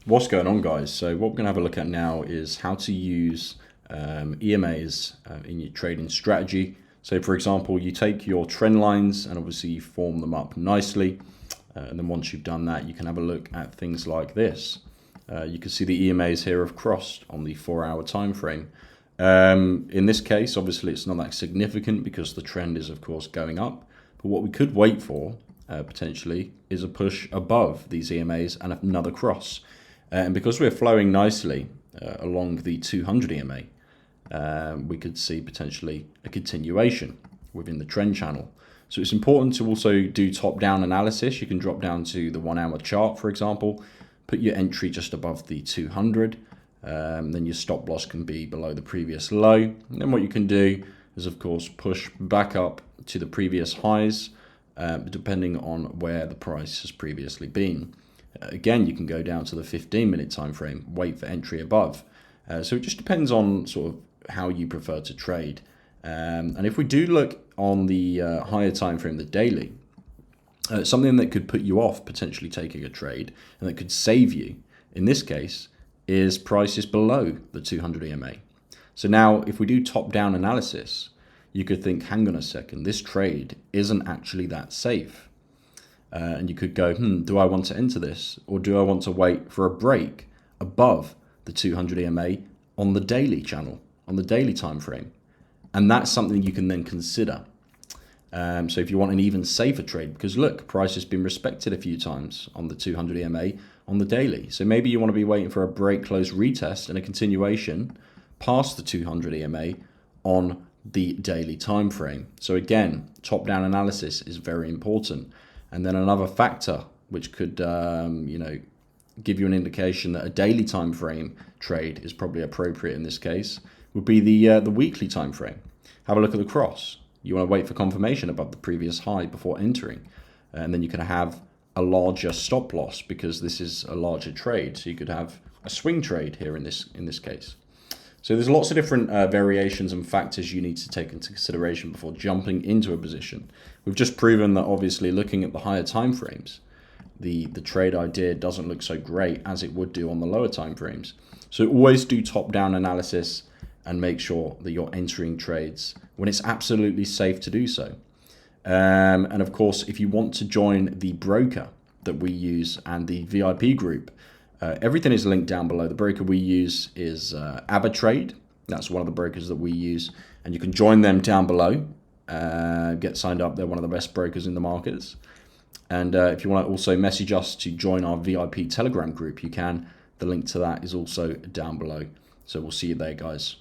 What's going on, guys? So what we're going to have a look at now is how to use EMAs in your trading strategy. So for example, you take your trend lines and obviously you form them up nicely. And then once you've done that, you can have a look at things like this. You can see the EMAs here have crossed on the 4-hour time frame. In this case, obviously it's not that significant because the trend is of course going up. But what we could wait for potentially is a push above these EMAs and another cross. And because we're flowing nicely along the 200 EMA, we could see potentially a continuation within the trend channel. So it's important to also do top-down analysis. You can drop down to the 1-hour chart, for example, put your entry just above the 200, then your stop loss can be below the previous low. And then what you can do is, of course, push back up to the previous highs, depending on where the price has previously been. Again, you can go down to the 15-minute time frame, wait for entry above. So it just depends on sort of how you prefer to trade. And if we do look on the higher time frame, the daily, something that could put you off potentially taking a trade and that could save you, in this case, is prices below the 200 EMA. So now if we do top-down analysis, you could think, hang on a second, this trade isn't actually that safe. And you could go, do I want to enter this? Or do I want to wait for a break above the 200 EMA on the daily channel, on the daily time frame? And that's something you can then consider. So if you want an even safer trade, because look, price has been respected a few times on the 200 EMA on the daily. So maybe you want to be waiting for a break, close, retest and a continuation past the 200 EMA on the daily time frame. So again, top-down analysis is very important. And then another factor which could, give you an indication that a daily time frame trade is probably appropriate in this case would be the weekly time frame. Have a look at the cross. You want to wait for confirmation above the previous high before entering, and then you can have a larger stop loss because this is a larger trade. So you could have a swing trade here in this case. So there's lots of different variations and factors you need to take into consideration before jumping into a position. We've just proven that obviously looking at the higher time frames, the trade idea doesn't look so great as it would do on the lower time frames. So always do top-down analysis and make sure that you're entering trades when it's absolutely safe to do so. And of course, if you want to join the broker that we use and the VIP group, everything is linked down below. The broker we use is AvaTrade. That's one of the brokers that we use. And you can join them down below. Get signed up. They're one of the best brokers in the markets. And if you want to also message us to join our VIP Telegram group, you can. The link to that is also down below. So we'll see you there, guys.